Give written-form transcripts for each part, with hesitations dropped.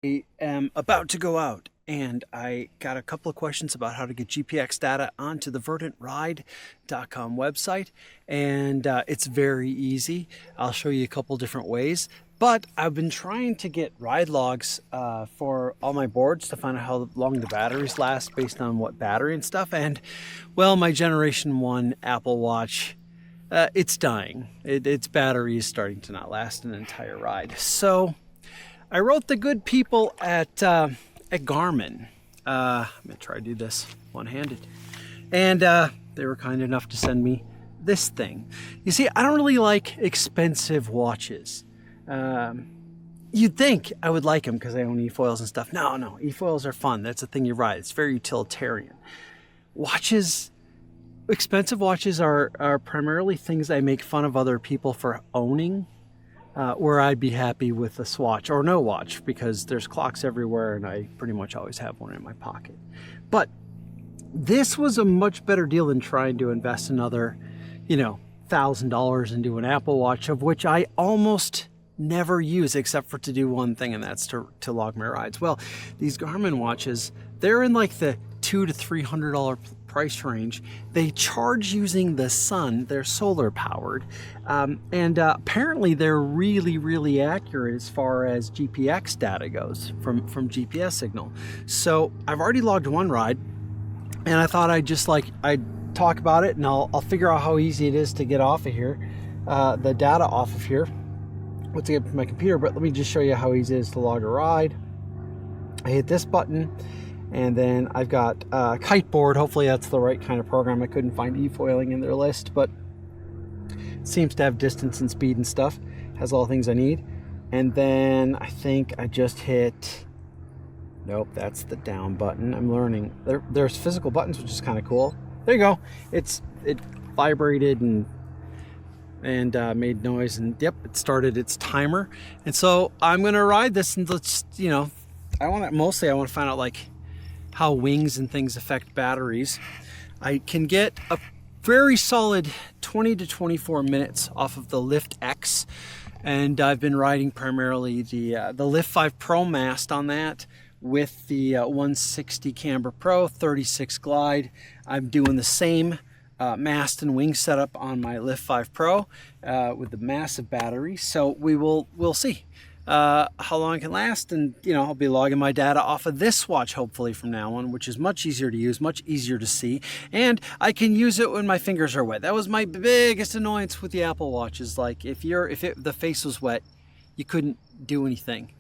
I am about to go out and I got a couple of questions about how to get GPX data onto the verdantride.com website, and it's very easy. I'll show you a couple different ways, but I've been trying to get ride logs for all my boards to find out how long the batteries last based on what battery and stuff. And well, my Generation 1 Apple Watch, it's dying. Its battery is starting to not last an entire ride. So I wrote the good people at Garmin. I'm gonna try to do this one-handed, and they were kind enough to send me this thing. You see, I don't really like expensive watches. You'd think I would like them because I own eFoils and stuff. No, eFoils are fun. That's the thing you ride. It's very utilitarian. Watches, expensive watches are primarily things I make fun of other people for owning. Where I'd be happy with a Swatch or no watch, because there's clocks everywhere and I pretty much always have one in my pocket. But this was a much better deal than trying to invest another, $1,000 into an Apple Watch, of which I almost never use except for to do one thing, and that's to log my rides. Well, these Garmin watches, they're in like the $200 to $300 price range. They charge using the sun. They're solar powered, and apparently they're really accurate as far as GPX data goes from GPS signal. So I've already logged one ride, and I thought I'd talk about it, and I'll figure out how easy it is to get off of here, the data off of here once I get my computer. But let me just show you how easy it is to log a ride. I hit this button, and then I've got Kiteboard. Hopefully that's the right kind of program. I couldn't find eFoiling in their list, but it seems to have distance and speed and stuff. Has all the things I need. And then I think I just hit, nope, that's the down button. I'm learning. There's physical buttons, which is kind of cool. There you go. It vibrated and made noise, and yep, it started its timer. And so I'm gonna ride this, and let's, I want to find out like how wings and things affect batteries. I can get a very solid 20 to 24 minutes off of the Lift X, and I've been riding primarily the Lift 5 Pro mast on that with the 160 Camber Pro 36 glide. I'm doing the same mast and wing setup on my Lift 5 Pro with the massive battery. So we'll see how long it can last, and I'll be logging my data off of this watch hopefully from now on, which is much easier to use, much easier to see, and I can use it when my fingers are wet. That was my biggest annoyance with the Apple Watch, is like if the face was wet, you couldn't do anything.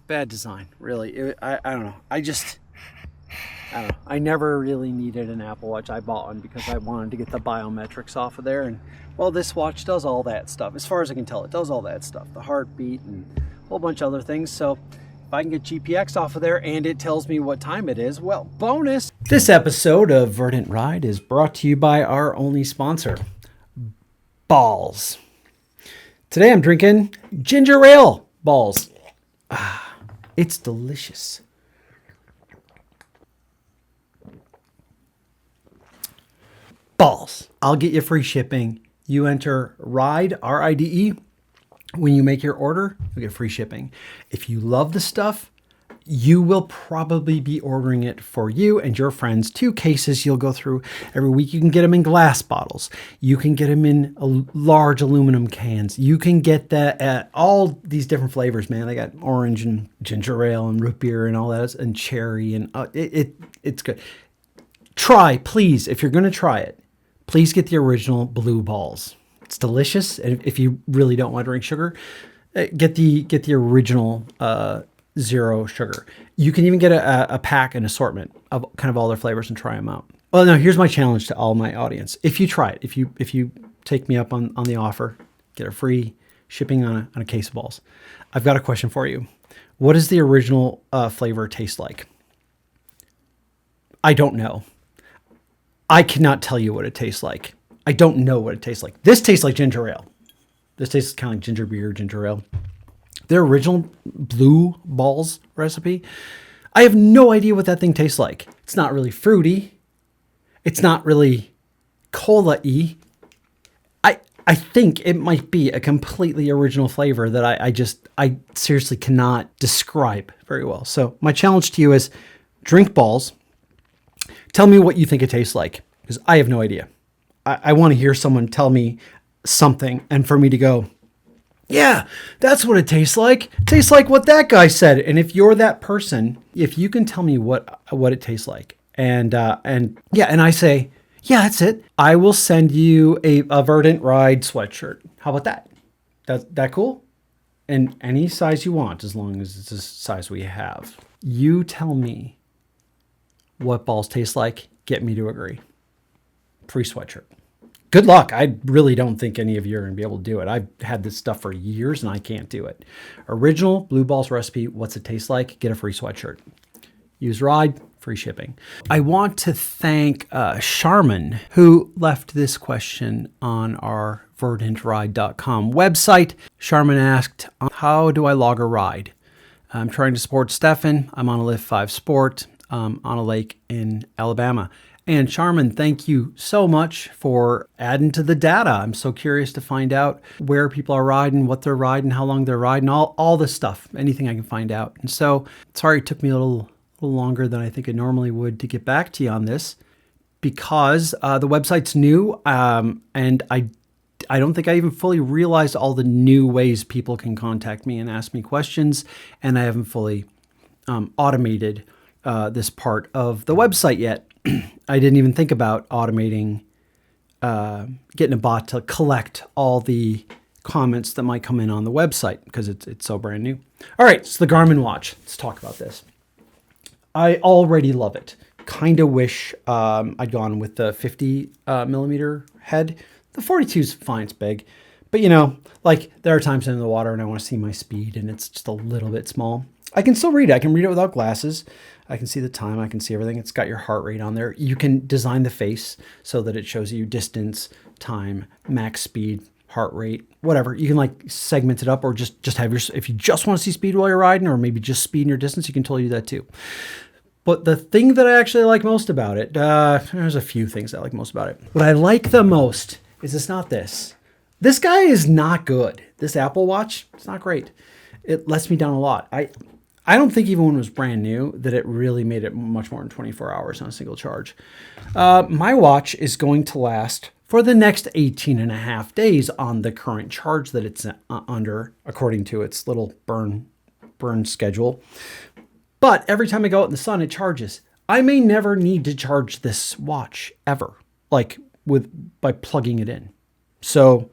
Bad design, really. I don't know. I don't know. I never really needed an Apple Watch. I bought one because I wanted to get the biometrics off of there, and well, this watch does all that stuff. As far as I can tell, it does all that stuff. The heartbeat and a whole bunch of other things. So if I can get GPX off of there and it tells me what time it is, well, bonus. This episode of Verdant Ride is brought to you by our only sponsor, BAWLS. Today I'm drinking ginger ale BAWLS. It's delicious. BAWLS. I'll get you free shipping. You enter RIDE, R-I-D-E. When you make your order, you'll get free shipping. If you love the stuff, you will probably be ordering it for you and your friends. 2 cases you'll go through every week. You can get them in glass bottles. You can get them in large aluminum cans. You can get that at all these different flavors, man. They got orange and ginger ale and root beer and all that, and cherry, and it's good. Try, please, if you're going to try it, please get the original blue BAWLS. It's delicious. And if you really don't want to drink sugar, get the original 0 sugar. You can even get a pack, an assortment of kind of all their flavors, and try them out. Well, now here's my challenge to all my audience. If you try it, if you take me up on the offer, get a free shipping on a case of BAWLS. I've got a question for you. What does the original flavor taste like? I don't know. I cannot tell you what it tastes like. I don't know what it tastes like. This tastes like ginger ale. This tastes kind of like ginger beer, ginger ale. Their original blue BAWLS recipe, I have no idea what that thing tastes like. It's not really fruity. It's not really cola-y. I think it might be a completely original flavor that I seriously cannot describe very well. So my challenge to you is drink BAWLS. Tell me what you think it tastes like, because I have no idea. I want to hear someone tell me something and for me to go, yeah, that's what it tastes like. It tastes like what that guy said. And if you're that person, if you can tell me what it tastes like, and I say, yeah, that's it, I will send you a Verdant Ride sweatshirt. How about that? That cool? And any size you want, as long as it's the size we have. You tell me what BAWLS tastes like. Get me to agree. Free sweatshirt. Good luck. I really don't think any of you are going to be able to do it. I've had this stuff for years and I can't do it. Original Blue BAWLS recipe. What's it taste like? Get a free sweatshirt. Use Ride, free shipping. I want to thank Sharman, who left this question on our verdantride.com website. Sharman asked, how do I log a ride? I'm trying to support Stefan. I'm on a Lift 5 Sport on a lake in Alabama. And Sharman, thank you so much for adding to the data. I'm so curious to find out where people are riding, what they're riding, how long they're riding, all this stuff, anything I can find out. And so, sorry it took me a little longer than I think it normally would to get back to you on this, because the website's new, and I don't think I even fully realized all the new ways people can contact me and ask me questions, and I haven't fully automated this part of the website yet. I didn't even think about automating, getting a bot to collect all the comments that might come in on the website, because it's so brand new. All right, so the Garmin watch. Let's talk about this. I already love it. Kind of wish I'd gone with the 50 millimeter head. The 42 is fine, it's big. But you know, like there are times in the water and I want to see my speed and it's just a little bit small. I can still read it. I can read it without glasses. I can see the time. I can see everything. It's got your heart rate on there. You can design the face so that it shows you distance, time, max speed, heart rate, whatever. You can like segment it up, or just have your, if you just want to see speed while you're riding, or maybe just speed and your distance, you can totally do that too. But the thing that I actually like most about it, there's a few things I like most about it. What I like the most is it's not this. This guy is not good. This Apple Watch, it's not great. It lets me down a lot. I don't think even when it was brand new that it really made it much more than 24 hours on a single charge. My watch is going to last for the next 18 and a half days on the current charge that it's under, according to its little burn schedule. But every time I go out in the sun, it charges. I may never need to charge this watch ever, like by plugging it in. So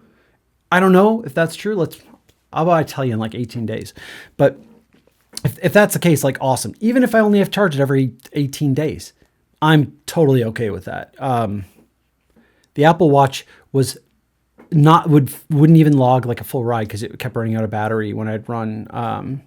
I don't know if that's true. I'll tell you in like 18 days. But if that's the case, like awesome. Even if I only have to charge it every 18 days, I'm totally okay with that. The Apple Watch was wouldn't even log like a full ride because it kept running out of battery when I'd run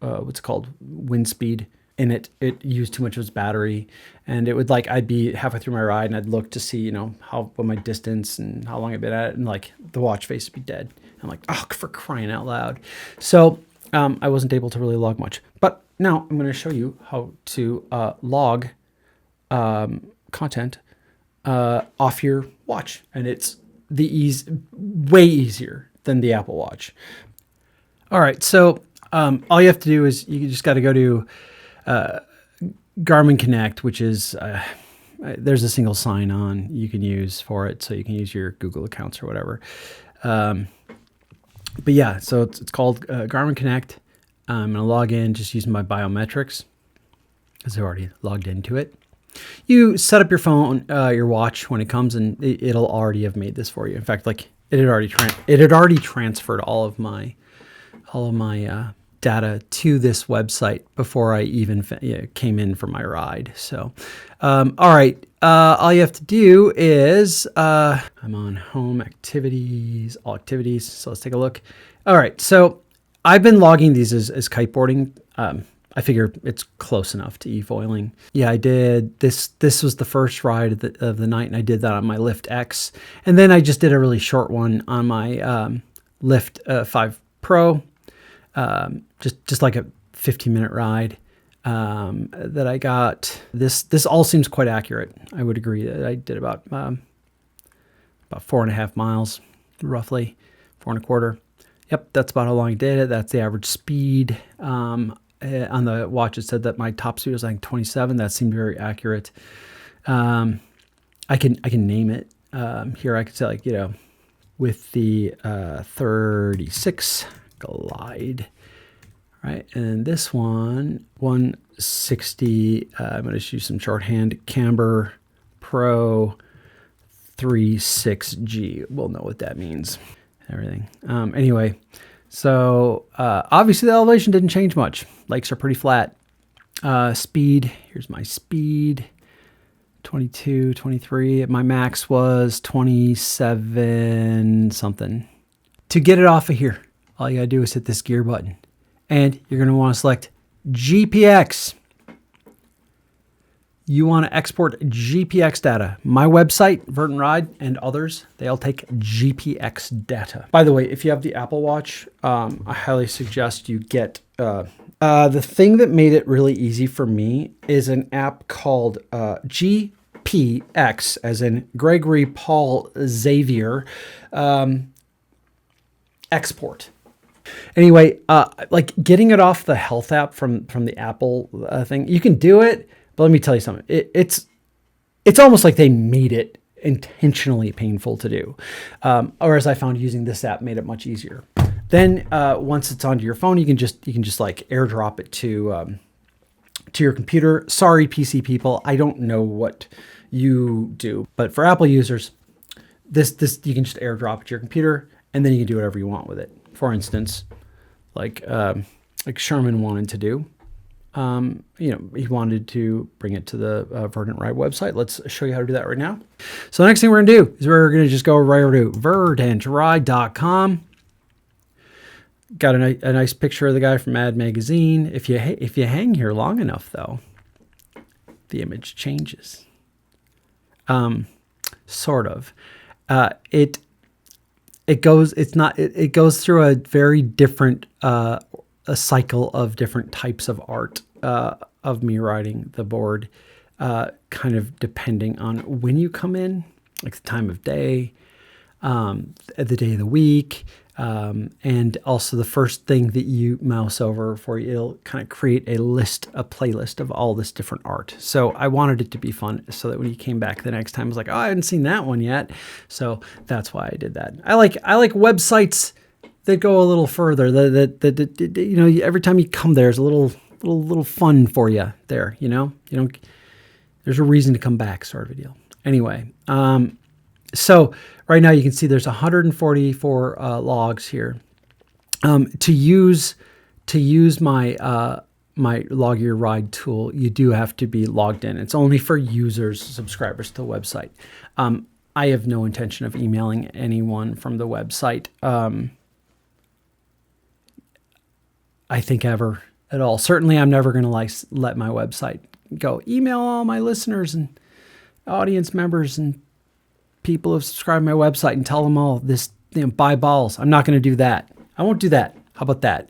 what's it called, wind speed, and it used too much of its battery, and it would like I'd be halfway through my ride and I'd look to see what my distance and how long I've been at it, and like the watch face would be dead. I'm like, oh, for crying out loud. So I wasn't able to really log much, but now I'm going to show you how to log content off your watch, and it's way easier than the Apple Watch. All right, so all you have to do is you just got to go to Garmin Connect, which is there's a single sign-on you can use for it, so you can use your Google accounts or whatever. But yeah, so it's called Garmin Connect. I'm going to log in just using my biometrics because I've already logged into it. You set up your phone, your watch when it comes, and it'll already have made this for you. In fact, like it had already transferred all of my data to this website before I even came in for my ride. So, all right, all you have to do is I'm on home activities, all activities. So let's take a look. All right, so I've been logging these as kiteboarding. I figure it's close enough to eFoiling. Yeah, I did this. This was the first ride of the night, and I did that on my Lift X. And then I just did a really short one on my Lift 5 Pro, just like a 15-minute ride that I got. This all seems quite accurate. I would agree that I did about 4.5 miles. roughly 4.25. Yep, that's about how long I did it. That's the average speed. On the watch, it said that my top speed was like 27. That seemed very accurate. I can name it. Here I could say, like, with the 36 glide, right? And this one, 160, I'm going to use some shorthand, Camber Pro 36G. We'll know what that means. Everything. Anyway, so obviously the elevation didn't change much. Lakes are pretty flat. Speed, here's my speed. 22, 23. My max was 27 something. To get it off of here, all you gotta do is hit this gear button. And you're gonna wanna select GPX. You wanna export GPX data. My website, Verdant Ride, and others, they all take GPX data. By the way, if you have the Apple Watch, I highly suggest you get the thing that made it really easy for me is an app called GPX, as in Gregory Paul Xavier, export. Anyway, like getting it off the health app from the Apple thing, you can do it, but let me tell you something. It's almost like they made it intentionally painful to do. Or as I found, using this app made it much easier. Then once it's onto your phone, you can just like airdrop it to your computer. Sorry, PC people, I don't know what you do, but for Apple users, this you can just airdrop it to your computer, and then you can do whatever you want with it. For instance, like Sharman wanted to do. He wanted to bring it to the Verdant Ride website. Let's show you how to do that right now. So the next thing we're gonna do is we're gonna just go right over to verdantride.com. Got a nice picture of the guy from Mad Magazine. If you hang here long enough, though, the image changes. Sort of. It goes through a very different a cycle of different types of art of me riding the board, kind of depending on when you come in, like the time of day, the day of the week, and also the first thing that you mouse over for you, it'll kind of create a playlist of all this different art. So I wanted it to be fun so that when you came back the next time, I was like, oh, I hadn't seen that one yet. So that's why I did that. I like websites that go a little further. That every time you come there's a little fun for you there. There's a reason to come back, sort of a deal. Anyway, so right now you can see there's 144 logs here. To use my my Log Your Ride tool, you do have to be logged in. It's only for users, subscribers to the website. I have no intention of emailing anyone from the website. I think ever at all. Certainly, I'm never going to let my website go. Email all my listeners and audience members and people who have subscribed to my website and tell them all this, buy BAWLS. I'm not going to do that. I won't do that. How about that?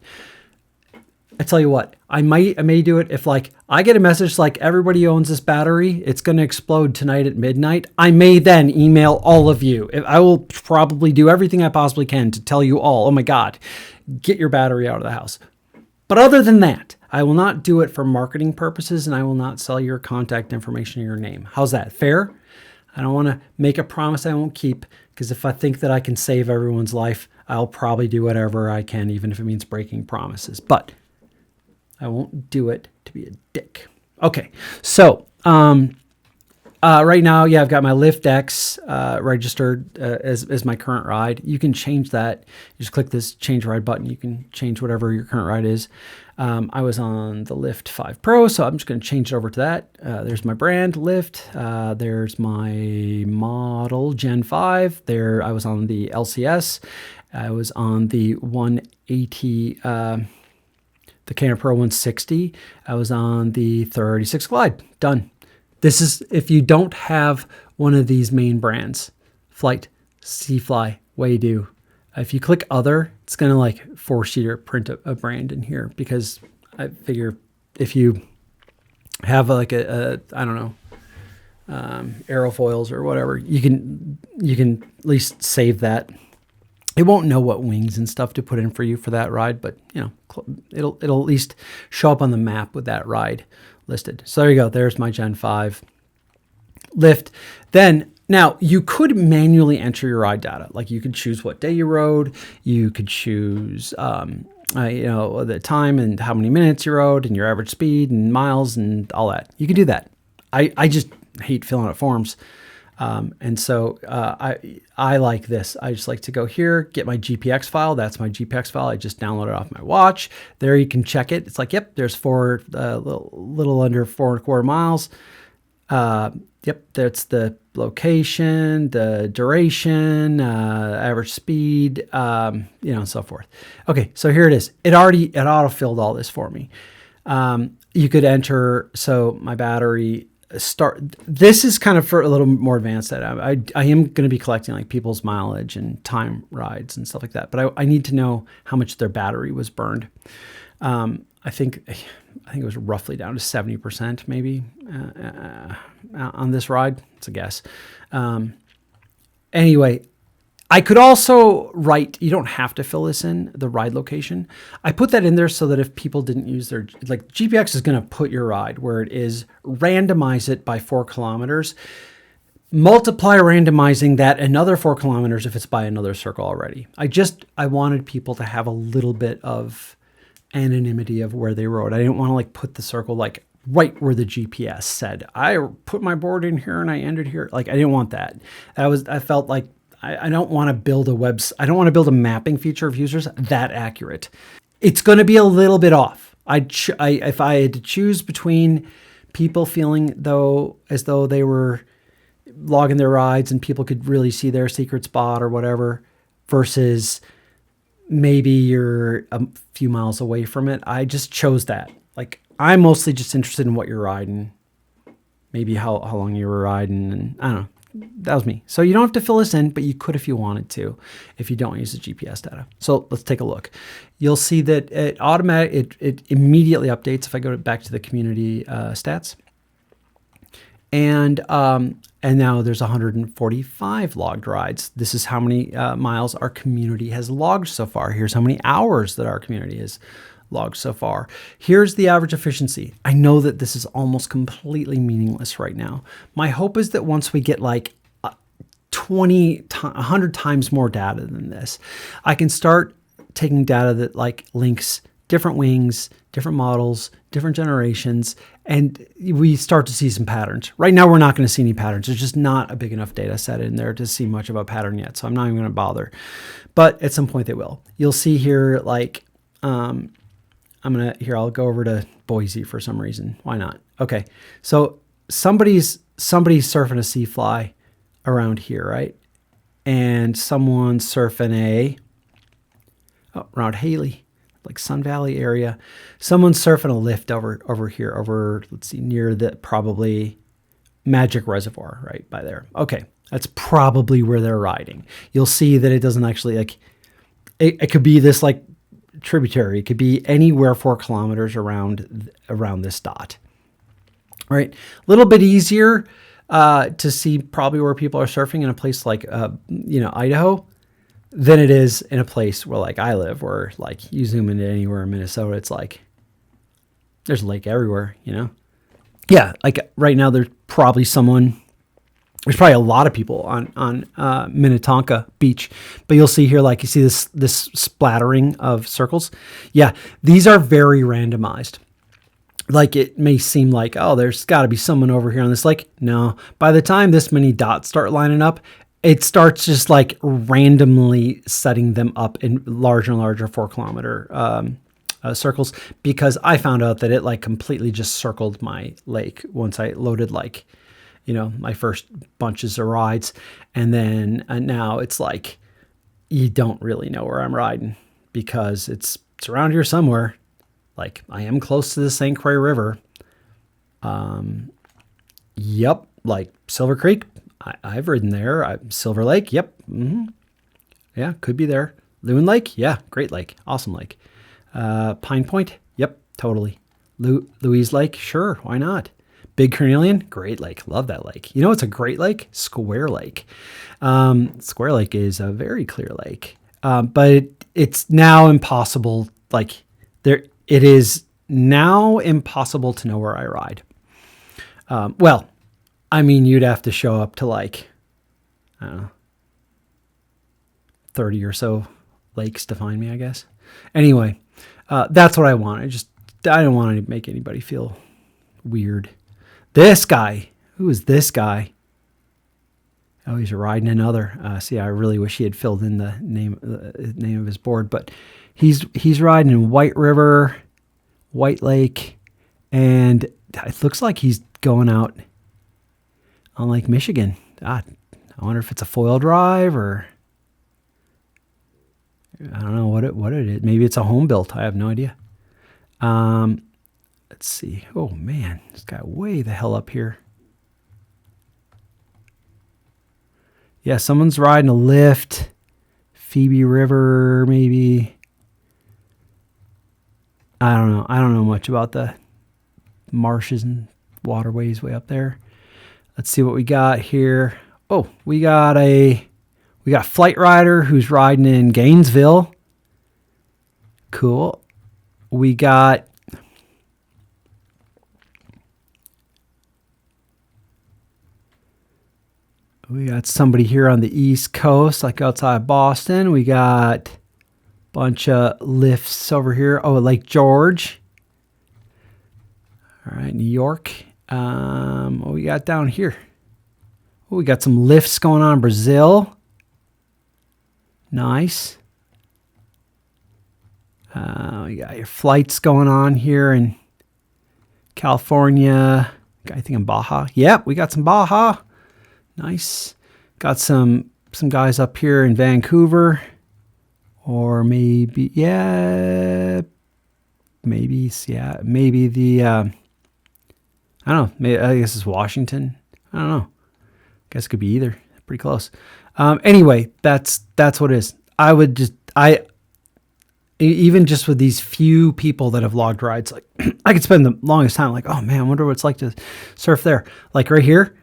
I tell you what, I may do it if I get a message like everybody owns this battery, it's going to explode tonight at midnight. I may then email all of you. I will probably do everything I possibly can to tell you all, oh my God, get your battery out of the house. But other than that, I will not do it for marketing purposes, and I will not sell your contact information or your name. How's that? Fair? I don't want to make a promise I won't keep, because if I think that I can save everyone's life, I'll probably do whatever I can, even if it means breaking promises. But I won't do it to be a dick. Okay, so right now, I've got my LiftX registered as my current ride. You can change that. You just click this change ride button. You can change whatever your current ride is. I was on the Lift 5 Pro, so I'm just going to change it over to that. There's my brand, Lift. There's my model, Gen 5. There, I was on the LCS. I was on the 180, the Camber Pro 160. I was on the 36 Glide. Done. This is if you don't have one of these main brands, Flight, Seafly, Waydo. If you click other, it's going to force you to print a brand in here, because I figure if you have I don't know, aerofoils or whatever, you can at least save that It won't know what wings and stuff to put in for you for that ride, but you know, it'll at least show up on the map with that ride listed. So there you go. There's my Gen 5 lift. Then now you could manually enter your ride data. Like you could choose what day you rode. You could choose, you know, the time and how many minutes you rode and your average speed and miles and all that. You can do that. I just hate filling out forms. And so I like this. I just like to go here, get my GPX file. That's my GPX file. I just download it off my watch. There you can check it. It's like, yep, there's little under 4.25 miles. Yep, that's the location, the duration, average speed, you know, and so forth. Okay, so here it is. It auto-filled all this for me. You could enter, so my battery this is kind of for a little more advanced data. I am going to be collecting like people's mileage and time rides and stuff like that, but I need to know how much their battery was burned. I think it was roughly down to 70% maybe on this ride. It's a guess. Anyway, I could also write, you don't have to fill this in, the ride location. I put that in there so that if people didn't use their, like GPX is going to put your ride where it is, randomize it by 4 kilometers, multiply randomizing that another 4 kilometers if it's by another circle already. I wanted people to have a little bit of anonymity of where they rode. I didn't want to like put the circle like right where the GPS said. I put my board in here and I ended here. Like I didn't want that. I felt like I don't want to build I don't want to build a mapping feature of users that accurate. It's going to be a little bit off. If I had to choose between people feeling as though they were logging their rides and people could really see their secret spot or whatever, versus maybe you're a few miles away from it, I just chose that. Like I'm mostly just interested in what you're riding, maybe how long you were riding, and I don't know. That was me. So you don't have to fill this in, but you could if you wanted to, if you don't use the GPS data. So let's take a look. You'll see that it immediately updates if I go back to the community stats. And now there's 145 logged rides. This is how many miles our community has logged so far. Here's how many hours that our community has logged so far. Here's the average efficiency. I know that this is almost completely meaningless right now. My hope is that once we get like 100 times more data than this, I can start taking data that like links different wings, different models, different generations, and we start to see some patterns. Right now, we're not going to see any patterns. There's just not a big enough data set in there to see much of a pattern yet, so I'm not even going to bother. But at some point, they will. You'll see here, like, I'll go over to Boise for some reason. Why not? Okay. So somebody's surfing a sea fly around here, right? And someone's surfing around Haley, like Sun Valley area. Someone's surfing a lift over here, let's see, near the probably Magic Reservoir, right by there. Okay. That's probably where they're riding. You'll see that it doesn't actually like, it could be this like tributary. It could be anywhere 4 kilometers around this dot. All right, a little bit easier to see probably where people are surfing in a place like Idaho than it is in a place where like I live, where like you zoom into anywhere in Minnesota, it's like there's a lake everywhere. Yeah, like right now there's probably There's probably a lot of people on Minnetonka Beach, but you'll see here, like you see this splattering of circles. Yeah, these are very randomized. Like it may seem like, oh, there's got to be someone over here on this lake. No, by the time this many dots start lining up, it starts just like randomly setting them up in larger and larger 4 kilometer circles, because I found out that it like completely just circled my lake once I loaded like, my first bunches of rides. And then now it's like, you don't really know where I'm riding because it's around here somewhere. Like I am close to the St. Croix River. Yep. Like Silver Creek. I've ridden there. Silver Lake. Yep. Mm-hmm. Yeah. Could be there. Loon Lake. Yeah. Great lake. Awesome lake. Pine Point. Yep. Totally. Louise Lake. Sure. Why not? Big Carnelian, great lake. Love that lake. You know what's a great lake? Square Lake. Square Lake is a very clear lake. but it's now impossible. Like it is now impossible to know where I ride. Well, I mean, you'd have to show up to like, I don't know, 30 or so lakes to find me, I guess. Anyway, that's what I want. I don't want to make anybody feel weird. This guy, who is this guy? Oh, he's riding another. See, I really wish he had filled in the name of his board, but he's riding in White River, White Lake, and it looks like he's going out on Lake Michigan. I wonder if it's a foil drive or I don't know what it is. Maybe it's a home built. I have no idea. Let's see. Oh man, this guy way the hell up here. Yeah, someone's riding a lift. Phoebe River, maybe. I don't know. I don't know much about the marshes and waterways way up there. Let's see what we got here. Oh, we got a Flight Rider who's riding in Gainesville. Cool. We got somebody here on the East Coast, like outside Boston. We got a bunch of lifts over here. Oh, Lake George. All right, New York. What we got down here? Oh, we got some lifts going on in Brazil. Nice. We got your flights going on here in California. I think in Baja. Yep, we got some Baja. Nice. Got some guys up here in Vancouver. Or maybe, maybe the, I don't know. Maybe, I guess it's Washington. I don't know. Guess it could be either. Pretty close. Anyway, that's what it is. Even just with these few people that have logged rides, like I could spend the longest time like, oh man, I wonder what it's like to surf there. Like right here,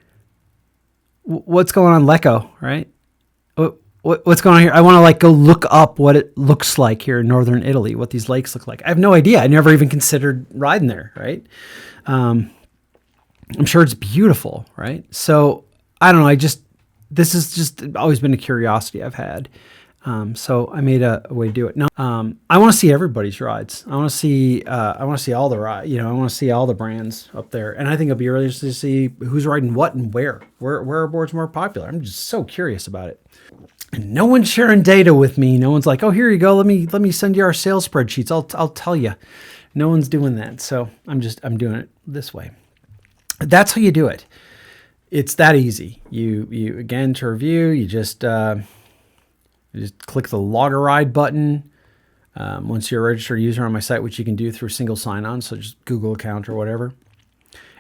what's going on Lecco, right? What's going on here? I want to like go look up what it looks like here in northern Italy, what these lakes look like. I have no idea. I never even considered riding there, right? I'm sure it's beautiful, right? So I don't know. This has just always been a curiosity I've had. So I made a way to do it. Now, I want to see everybody's rides. I want to see all the rides. I want to see all the brands up there. And I think it'll be really interesting to see who's riding what and where are boards more popular. I'm just so curious about it. And no one's sharing data with me. No one's like, oh, here you go. Let me send you our sales spreadsheets. I'll tell you. No one's doing that. So I'm doing it this way. That's how you do it. It's that easy. You again, to review, you just click the log a ride button. Once you're a registered user on my site, which you can do through single sign-on, so just Google account or whatever.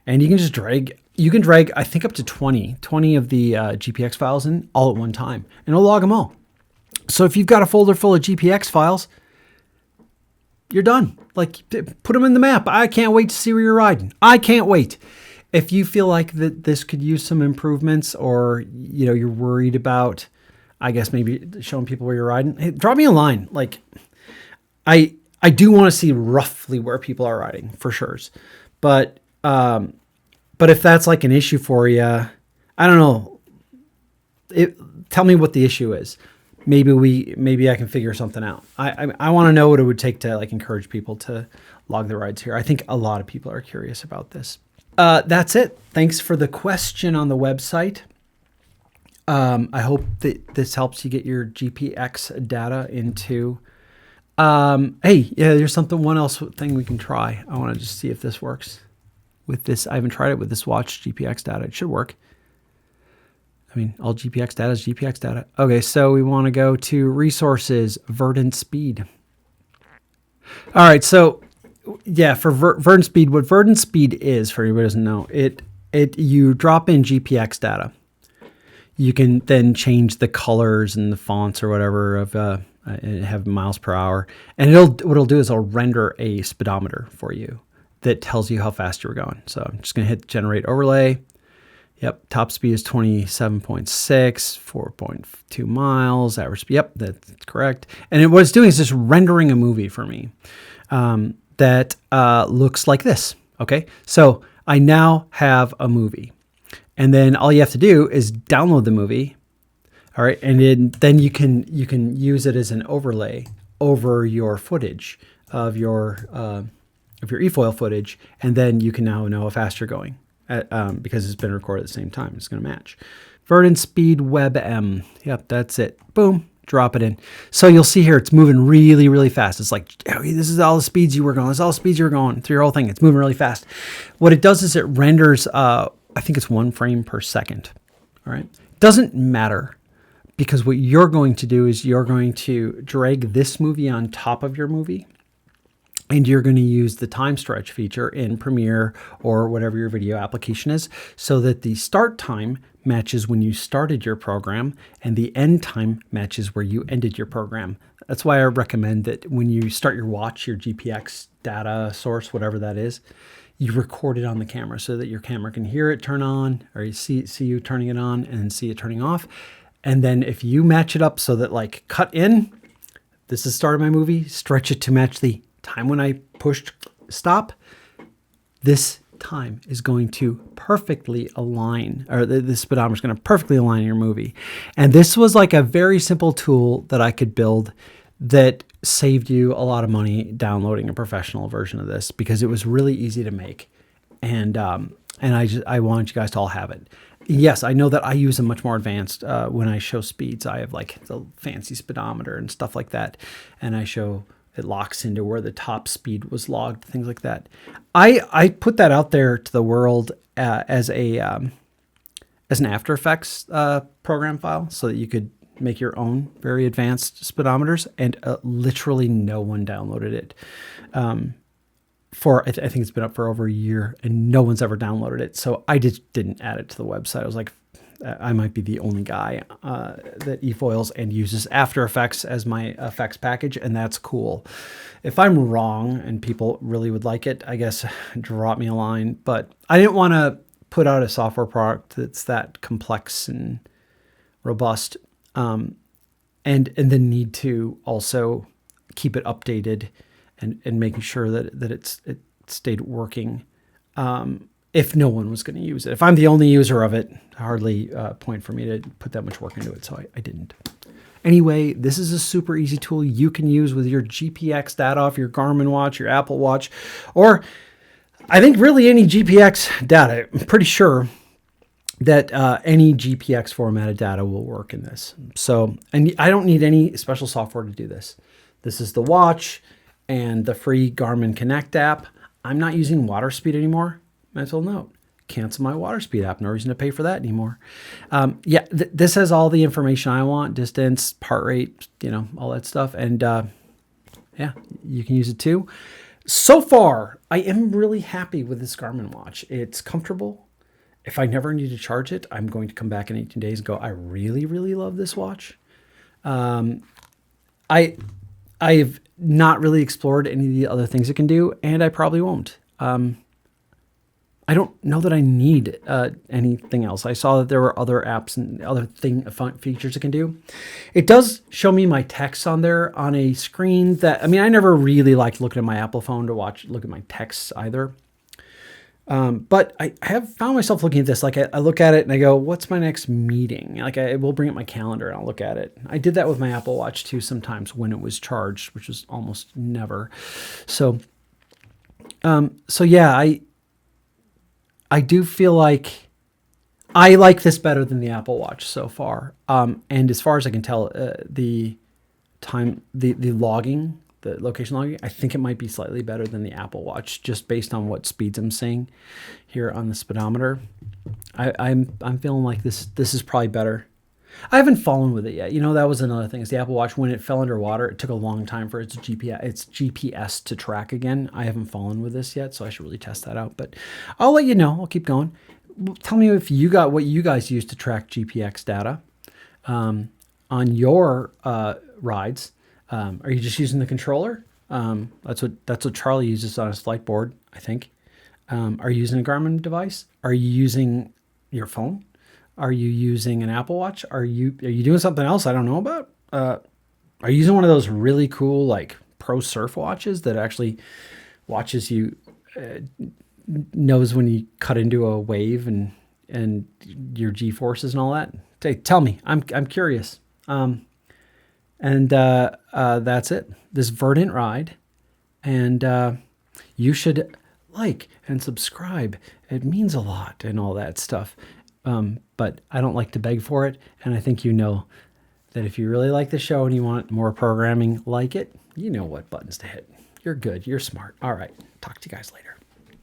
And you can just drag, I think up to 20 of the GPX files in all at one time, and it'll log them all. So if you've got a folder full of GPX files, you're done. Like, put them in the map. I can't wait to see where you're riding. I can't wait. If you feel like that this could use some improvements, or you're worried about, I guess maybe showing people where you're riding, hey, drop me a line. Like, I do want to see roughly where people are riding for sure. But if that's like an issue for you, I don't know. Tell me what the issue is. Maybe I can figure something out. I want to know what it would take to like encourage people to log their rides here. I think a lot of people are curious about this. That's it. Thanks for the question on the website. I hope that this helps you get your GPX data into. Hey, yeah, there's one else thing we can try. I want to just see if this works with this. I haven't tried it with this watch GPX data. It should work. I mean, all GPX data is GPX data. Okay, so we want to go to resources, Verdant Speed. All right, so yeah, for Verdant Speed, what Verdant Speed is, for anybody who doesn't know, you drop in GPX data. You can then change the colors and the fonts or whatever of and have miles per hour, and what it'll do is it'll render a speedometer for you that tells you how fast you're going. So I'm just going to hit generate overlay. Yep, top speed is 27.6, 4.2 miles, average speed. Yep, that's correct. And what it's doing is just rendering a movie for me that looks like this. Okay, so I now have a movie. And then all you have to do is download the movie. All right, and then you can use it as an overlay over your footage of your eFoil footage, and then you can now know how fast you're going because it's been recorded at the same time. It's going to match. Verdant Speed WebM. Yep, that's it. Boom, drop it in. So you'll see here it's moving really, really fast. It's like, oh, this is all the speeds you were going. This is all the speeds you were going through your whole thing. It's moving really fast. What it does is it renders, I think it's 1 frame per second. All right, doesn't matter. Because what you're going to do is you're going to drag this movie on top of your movie, and you're going to use the time stretch feature in Premiere or whatever your video application is, so that the start time matches when you started your program and the end time matches where you ended your program. That's why I recommend that when you start your watch, your GPX data source, whatever that is, you record it on the camera so that your camera can hear it turn on, or you see you turning it on and see it turning off. And then if you match it up so that, like, cut in, this is the start of my movie, stretch it to match the time when I pushed stop, this time is going to perfectly align, or the speedometer is going to perfectly align your movie. And this was like a very simple tool that I could build that saved you a lot of money downloading a professional version of this, because it was really easy to make. And I wanted you guys to all have it. Yes, I know that I use a much more advanced when I show speeds. I have like the fancy speedometer and stuff like that. And I show it locks into where the top speed was logged, things like that. I put that out there to the world as an After Effects program file so that you could make your own very advanced speedometers, and literally no one downloaded it. I think it's been up for over a year and no one's ever downloaded it. So I just didn't add it to the website. I was like, I might be the only guy that eFoils and uses After Effects as my effects package, and that's cool. If I'm wrong and people really would like it, I guess drop me a line. But I didn't want to put out a software product that's that complex and robust, and the need to also keep it updated and making sure that it stayed working. If no one was going to use it. If I'm the only user of it, hardly point for me to put that much work into it, so I didn't. Anyway, this is a super easy tool you can use with your GPX data off your Garmin watch, your Apple Watch, or I think really any GPX data. I'm pretty sure that any GPX formatted data will work in this. So, and I don't need any special software to do this. This is the watch and the free Garmin Connect app. I'm not using water speed anymore. Mental note, cancel my water speed app. No reason to pay for that anymore. This has all the information I want, distance, heart rate, all that stuff. And yeah, you can use it too. So far, I am really happy with this Garmin watch. It's comfortable. If I never need to charge it, I'm going to come back in 18 days and go, I really, really love this watch. I've not really explored any of the other things it can do, and I probably won't. I don't know that I need anything else. I saw that there were other apps and other features it can do. It does show me my texts on there on a screen that, I never really liked looking at my Apple phone to look at my texts either. But I have found myself looking at this. Like I look at it and I go, what's my next meeting? Like I will bring up my calendar and I'll look at it. I did that with my Apple Watch too sometimes when it was charged, which was almost never. So yeah, I do feel like I like this better than the Apple Watch so far. And as far as I can tell, the logging, the location logging, I think it might be slightly better than the Apple Watch, just based on what speeds I'm seeing here on the speedometer. I'm feeling like this is probably better. I haven't fallen with it yet. That was another thing. Is the Apple Watch, when it fell underwater, it took a long time for its GPS to track again. I haven't fallen with this yet, so I should really test that out. But I'll let you know. I'll keep going. Tell me if you got what you guys use to track GPX data on your rides. Are you just using the controller? That's what Charlie uses on his flight board, I think. Are you using a Garmin device? Are you using your phone? Are you using an Apple Watch? Are you doing something else I don't know about? Are you using one of those really cool like pro surf watches that actually watches you, knows when you cut into a wave and your G forces and all that? Tell me. I'm curious. That's it. This Verdant ride, and you should like and subscribe. It means a lot and all that stuff. But I don't like to beg for it, and I think you know that if you really like the show and you want more programming like it, you know what buttons to hit. You're good. You're smart. All right. Talk to you guys later.